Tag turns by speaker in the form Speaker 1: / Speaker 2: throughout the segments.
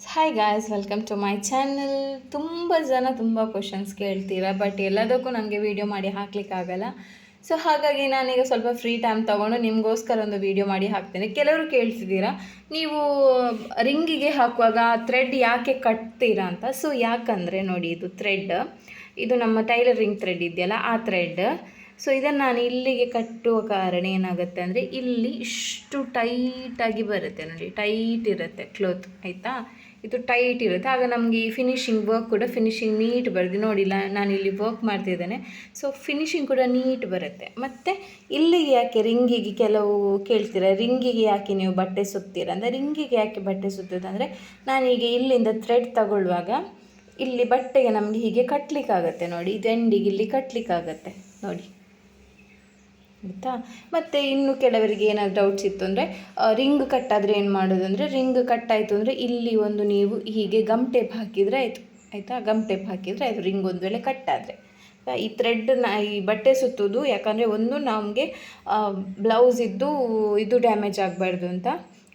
Speaker 1: Hi guys, welcome to my channel. ತುಂಬ ಜನ ತುಂಬ ಕ್ವಶನ್ಸ್ ಕೇಳ್ತೀರಾ, ಬಟ್ ಎಲ್ಲದಕ್ಕೂ ನನಗೆ ವೀಡಿಯೋ ಮಾಡಿ ಹಾಕ್ಲಿಕ್ಕಾಗಲ್ಲ. ಸೊ ಹಾಗಾಗಿ ನಾನೀಗ ಸ್ವಲ್ಪ ಫ್ರೀ ಟೈಮ್ ತೊಗೊಂಡು ನಿಮಗೋಸ್ಕರ ಒಂದು ವೀಡಿಯೋ ಮಾಡಿ ಹಾಕ್ತೇನೆ. ಕೆಲವರು ಕೇಳ್ತಿದ್ದೀರಾ, ನೀವು ರಿಂಗಿಗೆ ಹಾಕುವಾಗ ಥ್ರೆಡ್ ಯಾಕೆ ಕಟ್ತೀರಾ ಅಂತ. ಸೊ ಯಾಕಂದರೆ ನೋಡಿ, ಇದು ಥ್ರೆಡ್, ಇದು ನಮ್ಮ ಟೈಲರಿಂಗ್ ಥ್ರೆಡ್ ಇದೆಯಲ್ಲ, ಆ ಥ್ರೆಡ್. ಸೊ ಇದನ್ನು ನಾನು ಇಲ್ಲಿಗೆ ಕಟ್ಟುವ ಕಾರಣ ಏನಾಗುತ್ತೆ ಅಂದರೆ, ಇಲ್ಲಿ ಇಷ್ಟು ಟೈಟಾಗಿ ಬರುತ್ತೆ ನೋಡಿ, ಟೈಟ್ ಇರುತ್ತೆ ಕ್ಲೋತ್, ಆಯಿತಾ. ಇದು ಟೈಟ್ ಇರುತ್ತೆ, ಆಗ ನಮಗೆ ಈ ಫಿನಿಶಿಂಗ್ ವರ್ಕ್ ಕೂಡ ಫಿನಿಶಿಂಗ್ ನೀಟ್ ಬರುತ್ತೆ. ನೋಡಿಲ್ಲ, ನಾನು ಇಲ್ಲಿ ವರ್ಕ್ ಮಾಡ್ತಿದ್ದೇನೆ, ಸೊ ಫಿನಿಶಿಂಗ್ ಕೂಡ ನೀಟ್ ಬರುತ್ತೆ. ಮತ್ತು ಇಲ್ಲಿಗೆ ಯಾಕೆ ರಿಂಗಿಗೆ, ಕೆಲವು ಕೇಳ್ತೀರ ರಿಂಗಿಗೆ ಯಾಕೆ ನೀವು ಬಟ್ಟೆ ಸುತ್ತೀರ ಅಂದರೆ, ರಿಂಗಿಗೆ ಯಾಕೆ ಬಟ್ಟೆ ಸುತ್ತೋದಂದರೆ, ನಾನೀಗ ಇಲ್ಲಿಂದ ಥ್ರೆಡ್ ತಗೊಳ್ಳುವಾಗ ಇಲ್ಲಿ ಬಟ್ಟೆಗೆ ನಮಗೆ ಹೀಗೆ ಕಟ್ಟಲಿಕ್ಕಾಗತ್ತೆ ನೋಡಿ, ಇದು ಎಂಡಿಗೆ ಇಲ್ಲಿ ಕಟ್ಟಲಿಕ್ಕಾಗತ್ತೆ ನೋಡಿ, ಆಯಿತಾ. ಮತ್ತು ಇನ್ನು ಕೆಲವರಿಗೆ ಏನಾದರೂ ಡೌಟ್ಸ್ ಇತ್ತು ಅಂದರೆ, ರಿಂಗ್ ಕಟ್ಟಾದರೆ ಏನು ಮಾಡೋದು ಅಂದರೆ, ರಿಂಗ್ ಕಟ್ಟಾಯಿತು ಅಂದರೆ ಇಲ್ಲಿ ಒಂದು ನೀವು ಹೀಗೆ ಗಮ್ ಟೇಪ್ ಹಾಕಿದರೆ ಆಯಿತು, ಆಯಿತಾ. ಗಮ್ ಟೇಪ್ ಹಾಕಿದರೆ ಆಯಿತು, ರಿಂಗ್ ಒಂದು ವೇಳೆ ಕಟ್ಟಾದರೆ. ಈ ಥ್ರೆಡ್ನ ಈ ಬಟ್ಟೆ ಸುತ್ತೋದು ಯಾಕಂದರೆ, ಒಂದು ನಮಗೆ ಬ್ಲೌಸ್ ಇದು ಡ್ಯಾಮೇಜ್ ಆಗಬಾರ್ದು ಅಂತ,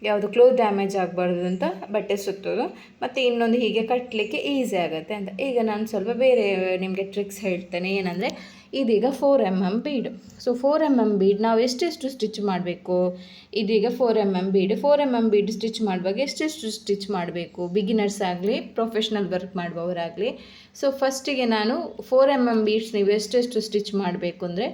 Speaker 1: ಯಾವುದು ಕ್ಲೋತ್ ಡ್ಯಾಮೇಜ್ ಆಗಬಾರ್ದು ಅಂತ ಬಟ್ಟೆ ಸುತ್ತೋದು. ಮತ್ತು ಇನ್ನೊಂದು ಹೀಗೆ ಕಟ್ಟಲಿಕ್ಕೆ ಈಸಿ ಆಗುತ್ತೆ ಅಂತ. ಈಗ ನಾನು ಸ್ವಲ್ಪ ಬೇರೆ ನಿಮಗೆ ಟ್ರಿಕ್ಸ್ ಹೇಳ್ತೇನೆ. ಏನಂದರೆ, ಇದೀಗ 4mm bead. So 4mm bead ನಾವು ಎಷ್ಟೆಷ್ಟು ಸ್ಟಿಚ್ ಮಾಡಬೇಕು, ಇದೀಗ 4mm bead. 4mm bead stitch ಮಾಡುವಾಗ ಎಷ್ಟೆಷ್ಟು ಸ್ಟಿಚ್ ಮಾಡಬೇಕು, ಬಿಗಿನರ್ಸ್ ಆಗಲಿ ಪ್ರೊಫೆಷ್ನಲ್ ವರ್ಕ್ ಮಾಡುವವರಾಗಲಿ. ಸೊ ಫಸ್ಟಿಗೆ ನಾನು 4mm ಬೀಡ್ಸ್ ನೀವು ಎಷ್ಟೆಷ್ಟು ಸ್ಟಿಚ್ ಮಾಡಬೇಕು ಅಂದರೆ,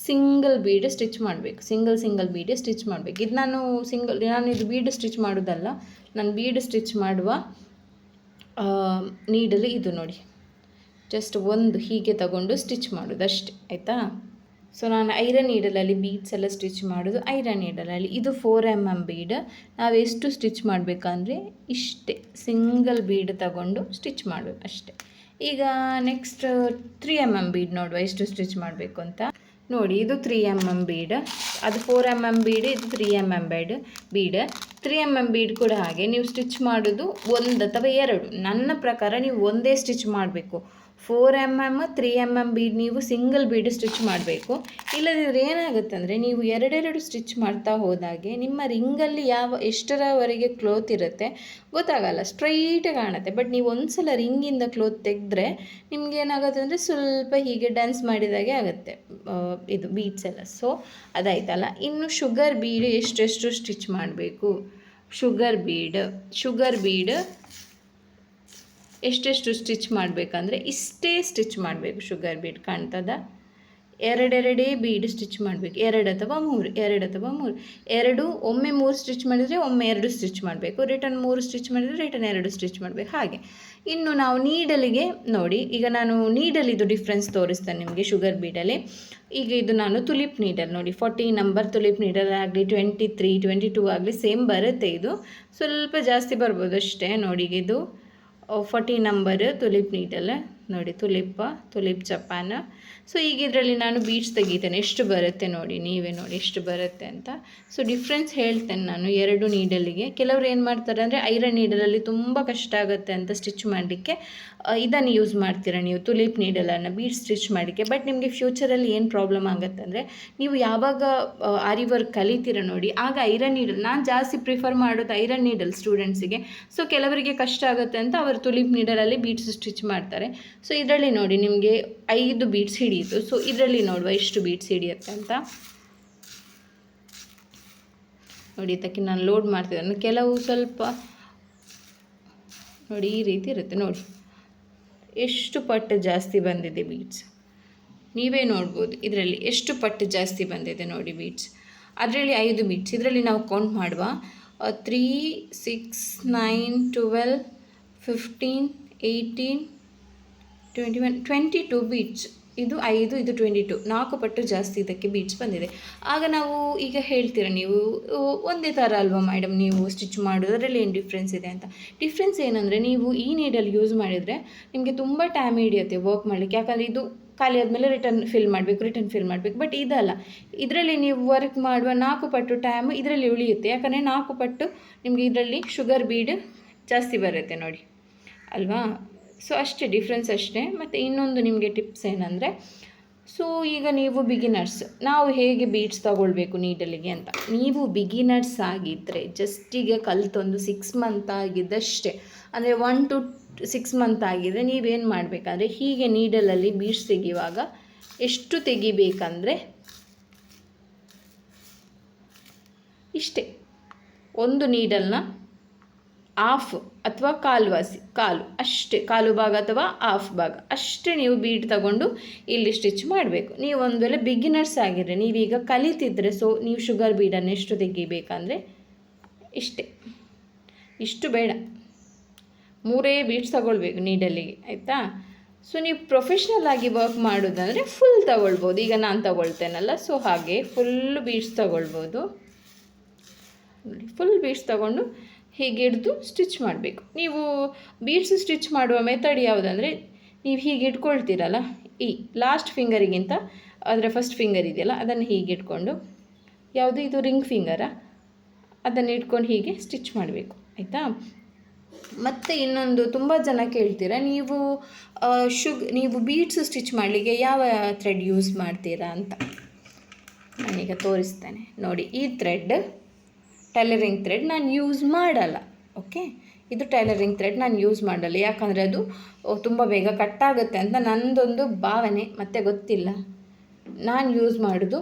Speaker 1: ಸಿಂಗಲ್ ಬೀಡ್ ಸ್ಟಿಚ್ ಮಾಡಬೇಕು, ಸಿಂಗಲ್ ಬೀಡ್ ಸ್ಟಿಚ್ ಮಾಡಬೇಕು. ಇದು ನಾನು ಇದು ಬೀಡ್ ಸ್ಟಿಚ್ ಮಾಡೋದಲ್ಲ, ನಾನು ಬೀಡ್ ಸ್ಟಿಚ್ ಮಾಡುವ ನೀಡಲು ಇದು ನೋಡಿ, ಜಸ್ಟ್ ಒಂದು ಹೀಗೆ ತಗೊಂಡು ಸ್ಟಿಚ್ ಮಾಡೋದು ಅಷ್ಟೇ, ಆಯಿತಾ. ಸೊ ನಾನು ಐರನ್ ನೀಡಲಲ್ಲಿ ಬೀಡ್ಸ್ ಎಲ್ಲ ಸ್ಟಿಚ್ ಮಾಡೋದು ಐರನ್ ನೀಡಲಲ್ಲಿ. ಇದು 4mm ಬೀಡ್. ನಾವು ಎಷ್ಟು ಸ್ಟಿಚ್ ಮಾಡಬೇಕಂದ್ರೆ ಇಷ್ಟೇ, ಸಿಂಗಲ್ ಬೀಡ್ ತಗೊಂಡು ಸ್ಟಿಚ್ ಮಾಡೋದು ಅಷ್ಟೇ. ಈಗ ನೆಕ್ಸ್ಟ್ 3mm ಬೀಡ್ ನೋಡುವ ಎಷ್ಟು ಸ್ಟಿಚ್ ಮಾಡಬೇಕು ಅಂತ. ನೋಡಿ, ಇದು 3mm ಬೀಡ್, ಅದು 4mm ಬೀಡ್, ಇದು 3mm ಬೀಡ್. 3mm ಬೀಡ್ ಕೂಡ ಹಾಗೆ ನೀವು ಸ್ಟಿಚ್ ಮಾಡೋದು ಒಂದು ಅಥವಾ ಎರಡು, ನನ್ನ ಪ್ರಕಾರ ನೀವು ಒಂದೇ ಸ್ಟಿಚ್ ಮಾಡಬೇಕು. 4mm 3mm ಬೀಡ್ ನೀವು ಸಿಂಗಲ್ ಬೀಡ್ ಸ್ಟಿಚ್ ಮಾಡಬೇಕು. ಇಲ್ಲದಿದ್ದರೆ ಏನಾಗುತ್ತೆ ಅಂದರೆ, ನೀವು ಎರಡೆರಡು ಸ್ಟಿಚ್ ಮಾಡ್ತಾ ಹೋದಾಗೆ ನಿಮ್ಮ ರಿಂಗಲ್ಲಿ ಎಷ್ಟರವರೆಗೆ ಕ್ಲೋತ್ ಇರುತ್ತೆ ಗೊತ್ತಾಗಲ್ಲ, ಸ್ಟ್ರೈಟ್ ಕಾಣುತ್ತೆ. ಬಟ್ ನೀವು ಒಂದು ಸಲ ರಿಂಗಿಂದ ಕ್ಲೋತ್ ತೆಗೆದ್ರೆ ನಿಮ್ಗೆ ಏನಾಗುತ್ತೆ ಅಂದರೆ, ಸ್ವಲ್ಪ ಹೀಗೆ ಡ್ಯಾನ್ಸ್ ಮಾಡಿದಾಗೆ ಆಗುತ್ತೆ ಇದು ಬೀಡ್ಸ್ ಎಲ್ಲ. ಸೊ ಅದಾಯ್ತಲ್ಲ. ಇನ್ನು ಶುಗರ್ ಬೀಡ್ ಎಷ್ಟೆಷ್ಟು ಸ್ಟಿಚ್ ಮಾಡಬೇಕು, ಶುಗರ್ ಬೀಡ್ ಎಷ್ಟೆಷ್ಟು ಸ್ಟಿಚ್ ಮಾಡಬೇಕಂದ್ರೆ ಇಷ್ಟೇ ಸ್ಟಿಚ್ ಮಾಡಬೇಕು. ಶುಗರ್ ಬೀಡ್ ಕಾಣ್ತದ, ಎರಡೆರಡೇ ಬೀಡ್ ಸ್ಟಿಚ್ ಮಾಡಬೇಕು, ಎರಡು ಅಥವಾ ಮೂರು. ಒಮ್ಮೆ 3 ಸ್ಟಿಚ್ ಮಾಡಿದರೆ ಒಮ್ಮೆ 2 ಸ್ಟಿಚ್ ಮಾಡಬೇಕು, ರಿಟರ್ನ್ 3 ಸ್ಟಿಚ್ ಮಾಡಿದರೆ ರಿಟರ್ನ್ 2 ಸ್ಟಿಚ್ ಮಾಡಬೇಕು, ಹಾಗೆ. ಇನ್ನು ನಾವು ನೀಡಲಿಗೆ ನೋಡಿ, ಈಗ ನಾನು ನೀಡಲಿದು ಡಿಫ್ರೆನ್ಸ್ ತೋರಿಸ್ತೇನೆ ನಿಮಗೆ ಶುಗರ್ ಬೀಡಲ್ಲಿ. ಈಗ ಇದು ನಾನು ತುಲಿಪ್ ನೀಡಲ್ ನೋಡಿ, 40 ನಂಬರ್ ತುಲಿಪ್ ನೀಡಲ್ ಆಗಲಿ, 23, 22 ಆಗಲಿ ಸೇಮ್ ಬರುತ್ತೆ. ಇದು ಸ್ವಲ್ಪ ಜಾಸ್ತಿ ಬರ್ಬೋದು ಅಷ್ಟೇ. ನೋಡಿ, ಇದು 40 ನಂಬರ್ ತುಲಿಪ್ ನೀಡಲ್ ನೋಡಿ, ತುಲಿಪ್ ಜಪಾನ್. ಸೊ ಈಗ ಇದರಲ್ಲಿ ನಾನು ಬೀಡ್ಸ್ ತೆಗಿತೇನೆ, ಎಷ್ಟು ಬರುತ್ತೆ ನೋಡಿ, ನೀವೇ ನೋಡಿ ಎಷ್ಟು ಬರುತ್ತೆ ಅಂತ. ಸೊ ಡಿಫ್ರೆನ್ಸ್ ಹೇಳ್ತೇನೆ ನಾನು ಎರಡು ನೀಡಲಿಗೆ. ಕೆಲವರು ಏನು ಮಾಡ್ತಾರೆ ಅಂದರೆ, ಐರನ್ ನೀಡಲಲ್ಲಿ ತುಂಬ ಕಷ್ಟ ಆಗುತ್ತೆ ಅಂತ ಸ್ಟಿಚ್ ಮಾಡಲಿಕ್ಕೆ ಇದನ್ನು ಯೂಸ್ ಮಾಡ್ತೀರಾ ನೀವು, ತುಲಿಪ್ ನೀಡಲನ್ನು ಬೀಡ್ ಸ್ಟಿಚ್ ಮಾಡಲಿಕ್ಕೆ. ಬಟ್ ನಿಮಗೆ ಫ್ಯೂಚರಲ್ಲಿ ಏನು ಪ್ರಾಬ್ಲಮ್ ಆಗುತ್ತೆ ಅಂದರೆ, ನೀವು ಯಾವಾಗ ಆರಿ ವರ್ಕ್ ಕಲಿತೀರ ನೋಡಿ, ಆಗ ಐರನ್ ನೀಡಲ್, ನಾನು ಜಾಸ್ತಿ ಪ್ರಿಫರ್ ಮಾಡೋದು ಐರನ್ ನೀಡಲ್ ಸ್ಟೂಡೆಂಟ್ಸಿಗೆ. ಸೊ ಕೆಲವರಿಗೆ ಕಷ್ಟ ಆಗುತ್ತೆ ಅಂತ ಅವರು ತುಲಿಪ್ ನೀಡಲಲ್ಲಿ ಬೀಡ್ಸ್ ಸ್ಟಿಚ್ ಮಾಡ್ತಾರೆ. ಸೊ ಇದರಲ್ಲಿ ನೋಡಿ, ನಿಮಗೆ 5 ಬೀಡ್ಸ್ ಹಿಡಿಯಿತು. ಸೊ ಇದರಲ್ಲಿ ನೋಡುವ ಎಷ್ಟು ಬೀಡ್ಸ್ ಹಿಡಿಯುತ್ತೆ ಅಂತ ನೋಡಿ. ಇದಕ್ಕೆ ನಾನು ಲೋಡ್ ಮಾಡ್ತಿದ್ದೇನೆ. ಕೆಲವು ಸ್ವಲ್ಪ ನೋಡಿ ಈ ರೀತಿ ಇರುತ್ತೆ ನೋಡಿ, ಎಷ್ಟು ಪಟ್ಟು ಜಾಸ್ತಿ ಬಂದಿದೆ ಬೀಡ್ಸ್, ನೀವೇ ನೋಡ್ಬೋದು ಇದರಲ್ಲಿ ಎಷ್ಟು ಪಟ್ಟು ಜಾಸ್ತಿ ಬಂದಿದೆ ನೋಡಿ ಬೀಡ್ಸ್. ಅದರಲ್ಲಿ 5 ಬೀಡ್ಸ್, ಇದರಲ್ಲಿ ನಾವು ಕೌಂಟ್ ಮಾಡುವ 3, 6, 9, 12, 15, 18, 21, 22 ಬೀಡ್ಸ್. ಇದು 5, ಇದು 22, 4 ಪಟ್ಟು ಜಾಸ್ತಿ ಇದಕ್ಕೆ ಬೀಡ್ಸ್ ಬಂದಿದೆ. ಆಗ ನಾವು ಈಗ ಹೇಳ್ತೀರಾ ನೀವು, ಒಂದೇ ಥರ ಅಲ್ವಾ ಮೇಡಮ್ ನೀವು ಸ್ಟಿಚ್ ಮಾಡೋದ್ರಲ್ಲಿ ಏನು ಡಿಫ್ರೆನ್ಸ್ ಇದೆ ಅಂತ. ಡಿಫ್ರೆನ್ಸ್ ಏನಂದರೆ, ನೀವು ಈ ನೀಡಲ್ ಯೂಸ್ ಮಾಡಿದರೆ ನಿಮಗೆ ತುಂಬ ಟೈಮ್ ಹಿಡಿಯುತ್ತೆ ವರ್ಕ್ ಮಾಡಲಿಕ್ಕೆ. ಯಾಕಂದರೆ ಇದು ಖಾಲಿ ಆದಮೇಲೆ ರಿಟರ್ನ್ ಫಿಲ್ ಮಾಡಬೇಕು. ಬಟ್ ಇದಲ್ಲ, ಇದರಲ್ಲಿ ನೀವು ವರ್ಕ್ ಮಾಡುವ 4 ಪಟ್ಟು ಟೈಮ್ ಇದರಲ್ಲಿ ಉಳಿಯುತ್ತೆ. ಯಾಕಂದರೆ 4 ಪಟ್ಟು ನಿಮಗೆ ಇದರಲ್ಲಿ ಶುಗರ್ ಬೀಡ್ ಜಾಸ್ತಿ ಬರುತ್ತೆ ನೋಡಿ, ಅಲ್ವಾ. ಸೊ ಅಷ್ಟೇ ಡಿಫ್ರೆನ್ಸ್ ಅಷ್ಟೇ. ಮತ್ತು ಇನ್ನೊಂದು ನಿಮಗೆ ಟಿಪ್ಸ್ ಏನಂದರೆ, ಸೊ ಈಗ ನೀವು ಬಿಗಿನರ್ಸ್, ನಾವು ಹೇಗೆ ಬೀಡ್ಸ್ ತಗೊಳ್ಬೇಕು ನೀಡಲಿಗೆ ಅಂತ. ನೀವು ಬಿಗಿನರ್ಸ್ ಆಗಿದ್ದರೆ ಜಸ್ಟಿಗೆ ಕಲಿತೊಂದು 6 ಮಂತ್ ಆಗಿದ್ದಷ್ಟೇ, ಅಂದರೆ 1 to 6 ಮಂತ್ ಆಗಿದ್ದರೆ ನೀವೇನು ಮಾಡಬೇಕಂದ್ರೆ ಹೀಗೆ ನೀಡಲಲ್ಲಿ ಬೀಡ್ಸ್ ತೆಗೆಯುವಾಗ ಎಷ್ಟು ತೆಗಿಬೇಕಂದ್ರೆ ಇಷ್ಟೇ, ಒಂದು ನೀಡಲ್ನ ಹಾಫ್ ಅಥವಾ ಕಾಲು ಅಷ್ಟೇ, ಕಾಲು ಭಾಗ ಅಥವಾ ಹಾಫ್ ಭಾಗ ಅಷ್ಟೇ ನೀವು ಬೀಡ್ ತಗೊಂಡು ಇಲ್ಲಿ ಸ್ಟಿಚ್ ಮಾಡಬೇಕು. ನೀವು ಒಂದು ವೇಳೆ ಬಿಗಿನರ್ಸ್ ಆಗಿದ್ರೆ, ನೀವೀಗ ಕಲಿತಿದ್ರೆ, ಸೊ ನೀವು ಶುಗರ್ ಬೀಡನ್ನು ಎಷ್ಟು ತೆಗಿಬೇಕಂದ್ರೆ ಇಷ್ಟೇ, ಇಷ್ಟು ಬೇಡ, 3 ಬೀಡ್ಸ್ ತಗೊಳ್ಬೇಕು ನೀಡಲಿಗೆ, ಆಯಿತಾ. ಸೊ ನೀವು ಪ್ರೊಫೆಷ್ನಲ್ ಆಗಿ ವರ್ಕ್ ಮಾಡೋದಂದರೆ ಫುಲ್ ತಗೊಳ್ಬೋದು, ಈಗ ನಾನು ತಗೊಳ್ತೇನಲ್ಲ, ಸೊ ಹಾಗೆ ಫುಲ್ ಬೀಡ್ಸ್ ತಗೊಳ್ಬೋದು. ನೋಡಿ, ಫುಲ್ ಬೀಡ್ಸ್ ತಗೊಂಡು ಹೀಗೆ ಹಿಡಿದು ಸ್ಟಿಚ್ ಮಾಡಬೇಕು. ನೀವು ಬೀಡ್ಸ್ ಸ್ಟಿಚ್ ಮಾಡುವ ಮೆಥಡ್ ಯಾವುದಂದರೆ, ನೀವು ಹೀಗೆ ಇಟ್ಕೊಳ್ತೀರಲ್ಲ, ಈ ಲಾಸ್ಟ್ ಫಿಂಗರಿಗಿಂತ ಅದರ ಫಸ್ಟ್ ಫಿಂಗರ್ ಇದೆಯಲ್ಲ ಅದನ್ನು ಹೀಗೆ ಇಟ್ಕೊಂಡು, ಯಾವುದು ಇದು ರಿಂಗ್ ಫಿಂಗರ, ಅದನ್ನು ಇಟ್ಕೊಂಡು ಹೀಗೆ ಸ್ಟಿಚ್ ಮಾಡಬೇಕು, ಆಯಿತಾ. ಮತ್ತು ಇನ್ನೊಂದು ತುಂಬ ಜನ ಕೇಳ್ತೀರಾ, ನೀವು ಬೀಡ್ಸ್ ಸ್ಟಿಚ್ ಮಾಡಲಿಕ್ಕೆ ಯಾವ ಥ್ರೆಡ್ ಯೂಸ್ ಮಾಡ್ತೀರಾ ಅಂತ. ನಾನೀಗ ತೋರಿಸ್ತೇನೆ ನೋಡಿ. ಈ ಥ್ರೆಡ್ ಟೈಲರಿಂಗ್ ಥ್ರೆಡ್ ನಾನು ಯೂಸ್ ಮಾಡಲ್ಲ, ಓಕೆ. ಇದು ಟೈಲರಿಂಗ್ ಥ್ರೆಡ್ ನಾನು ಯೂಸ್ ಮಾಡಲ್ಲ, ಯಾಕಂದರೆ ಅದು ತುಂಬ ಬೇಗ ಕಟ್ಟಾಗುತ್ತೆ ಅಂತ ನನ್ನದೊಂದು ಭಾವನೆ, ಮತ್ತು ಗೊತ್ತಿಲ್ಲ. ನಾನು ಯೂಸ್ ಮಾಡೋದು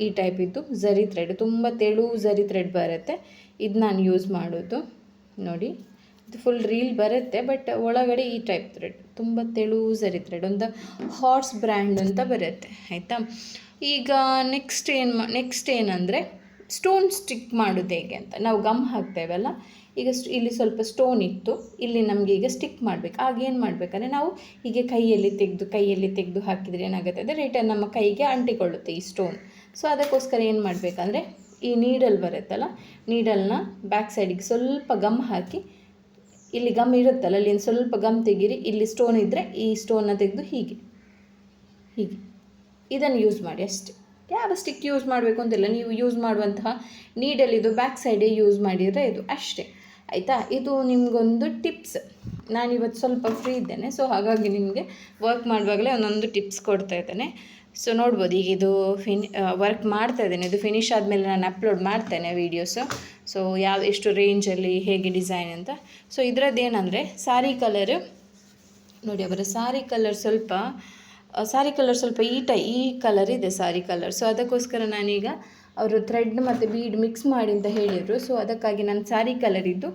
Speaker 1: ಈ ಟೈಪಿದ್ದು ಝರಿ ಥ್ರೆಡ್, ತುಂಬ ತೆಳು ಝರಿ ಥ್ರೆಡ್ ಬರುತ್ತೆ, ಇದು ನಾನು ಯೂಸ್ ಮಾಡೋದು. ನೋಡಿ, ಇದು ಫುಲ್ ರೀಲ್ ಬರುತ್ತೆ, ಬಟ್ ಒಳಗಡೆ ಈ ಟೈಪ್ ಥ್ರೆಡ್, ತುಂಬ ತೆಳು ಝರಿ ಥ್ರೆಡ್, ಒಂದು ಹಾರ್ಸ್ ಬ್ರ್ಯಾಂಡ್ ಅಂತ ಬರುತ್ತೆ, ಆಯಿತಾ. ಈಗ ನೆಕ್ಸ್ಟ್ ಏನಂದರೆ ಸ್ಟೋನ್ ಸ್ಟಿಕ್ ಮಾಡೋದು ಹೇಗೆ ಅಂತ. ನಾವು ಗಮ್ ಹಾಕ್ತೇವಲ್ಲ, ಈಗ ಇಲ್ಲಿ ಸ್ವಲ್ಪ ಸ್ಟೋನ್ ಇತ್ತು, ಇಲ್ಲಿ ನಮಗೆ ಈಗ ಸ್ಟಿಕ್ ಮಾಡಬೇಕು. ಆಗ ಏನು ಮಾಡಬೇಕಂದ್ರೆ ನಾವು ಹೀಗೆ ಕೈಯಲ್ಲಿ ತೆಗೆದು ಹಾಕಿದರೆ ಏನಾಗುತ್ತೆ ಅಂದರೆ ರಿಟರ್ನ್ ನಮ್ಮ ಕೈಗೆ ಅಂಟಿಕೊಳ್ಳುತ್ತೆ ಈ ಸ್ಟೋನ್. ಸೊ ಅದಕ್ಕೋಸ್ಕರ ಏನು ಮಾಡಬೇಕಂದ್ರೆ ಈ ನೀಡಲ್ ಬರುತ್ತಲ್ಲ, ನೀಡಲ್ನ ಬ್ಯಾಕ್ ಸೈಡಿಗೆ ಸ್ವಲ್ಪ ಗಮ್ ಹಾಕಿ, ಇಲ್ಲಿ ಗಮ್ ಇರುತ್ತಲ್ಲ ಅಲ್ಲಿ ಸ್ವಲ್ಪ ಗಮ್ ತೆಗೀರಿ, ಇಲ್ಲಿ ಸ್ಟೋನ್ ಇದ್ದರೆ ಈ ಸ್ಟೋನ್ನ ತೆಗೆದು ಹೀಗೆ ಇದನ್ನು ಯೂಸ್ ಮಾಡಿ ಅಷ್ಟೇ. ಯಾವ ಸ್ಟಿಕ್ ಯೂಸ್ ಮಾಡಬೇಕು ಅಂತಿಲ್ಲ, ನೀವು ಯೂಸ್ ಮಾಡುವಂತಹ ನೀಡಲ್ ಇದು ಬ್ಯಾಕ್ ಸೈಡೇ ಯೂಸ್ ಮಾಡಿದರೆ ಇದು ಅಷ್ಟೇ, ಆಯಿತಾ. ಇದು ನಿಮಗೊಂದು ಟಿಪ್ಸ್, ನಾನಿವತ್ತು ಸ್ವಲ್ಪ ಫ್ರೀ ಇದ್ದೇನೆ, ಸೊ ಹಾಗಾಗಿ ನಿಮಗೆ ವರ್ಕ್ ಮಾಡುವಾಗಲೇ ಒಂದೊಂದು ಟಿಪ್ಸ್ ಕೊಡ್ತಾ ಇದ್ದೇನೆ. ಸೊ ನೋಡ್ಬೋದು, ಈಗ ಇದು ವರ್ಕ್ ಮಾಡ್ತಾ ಇದ್ದೇನೆ, ಇದು ಫಿನಿಶ್ ಆದಮೇಲೆ ನಾನು ಅಪ್ಲೋಡ್ ಮಾಡ್ತೇನೆ ವೀಡಿಯೋಸು. ಸೊ ಎಷ್ಟು ರೇಂಜಲ್ಲಿ ಹೇಗೆ ಡಿಸೈನ್ ಅಂತ. ಸೊ ಇದರದ್ದೇನೆಂದರೆ ಸಾರಿ ಕಲರ್ ನೋಡಿ, ಅವರ ಸಾರಿ ಕಲರ್ ಸ್ವಲ್ಪ ಈ ಕಲರ್ ಇದೆ ಸಾರಿ ಕಲರ್. ಸೊ ಅದಕ್ಕೋಸ್ಕರ ನಾನೀಗ ಅವರು ಥ್ರೆಡ್ ಮತ್ತು ಬೀಡ್ ಮಿಕ್ಸ್ ಮಾಡಿ ಅಂತ ಹೇಳಿದರು, ಸೊ ಅದಕ್ಕಾಗಿ ನಾನು ಸಾರಿ ಕಲರ್ ಇದ್ದು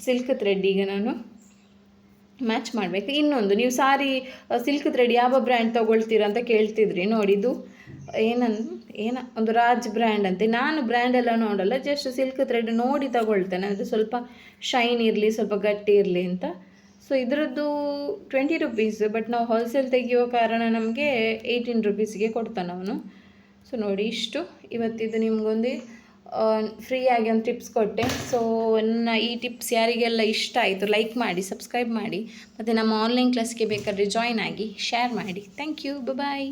Speaker 1: ಸಿಲ್ಕ್ ಥ್ರೆಡ್ ಈಗ ನಾನು ಮ್ಯಾಚ್ ಮಾಡಬೇಕು. ಇನ್ನೊಂದು, ನೀವು ಸಿಲ್ಕ್ ಥ್ರೆಡ್ ಯಾವ ಬ್ರ್ಯಾಂಡ್ ತೊಗೊಳ್ತೀರ ಅಂತ ಕೇಳ್ತಿದ್ರಿ. ನೋಡಿ, ಇದು ಒಂದು ರಾಜ್ ಬ್ರ್ಯಾಂಡ್ ಅಂತೆ. ನಾನು ಬ್ರ್ಯಾಂಡೆಲ್ಲ ನೋಡಲ್ಲ, ಜಸ್ಟ್ ಸಿಲ್ಕ್ ಥ್ರೆಡ್ ನೋಡಿ ತಗೊಳ್ತೇನೆ, ಅಂದರೆ ಸ್ವಲ್ಪ ಶೈನ್ ಇರಲಿ, ಸ್ವಲ್ಪ ಗಟ್ಟಿ ಇರಲಿ ಅಂತ. ಸೊ ಇದರದ್ದು 20 ರುಪೀಸ್, ಬಟ್ ನಾವು ಹೋಲ್ಸೇಲ್ ತೆಗೆಯುವ ಕಾರಣ ನಮಗೆ 18 ರುಪೀಸಿಗೆ ಕೊಡ್ತಾನೆ ಅವನು. ಸೊ ನೋಡಿ, ಇಷ್ಟು ಇವತ್ತಿದು ನಿಮಗೊಂದು ಫ್ರೀಯಾಗಿ ಒಂದು ಟಿಪ್ಸ್ ಕೊಟ್ಟೆ. ಸೊ ಈ ಟಿಪ್ಸ್ ಯಾರಿಗೆಲ್ಲ ಇಷ್ಟ ಆಯಿತು ಲೈಕ್ ಮಾಡಿ, ಸಬ್ಸ್ಕ್ರೈಬ್ ಮಾಡಿ, ಮತ್ತು ನಮ್ಮ ಆನ್ಲೈನ್ ಕ್ಲಾಸ್ಗೆ ಬೇಕಾದರೆ ಜಾಯ್ನ್ ಆಗಿ, ಶೇರ್ ಮಾಡಿ. Thank you, bye.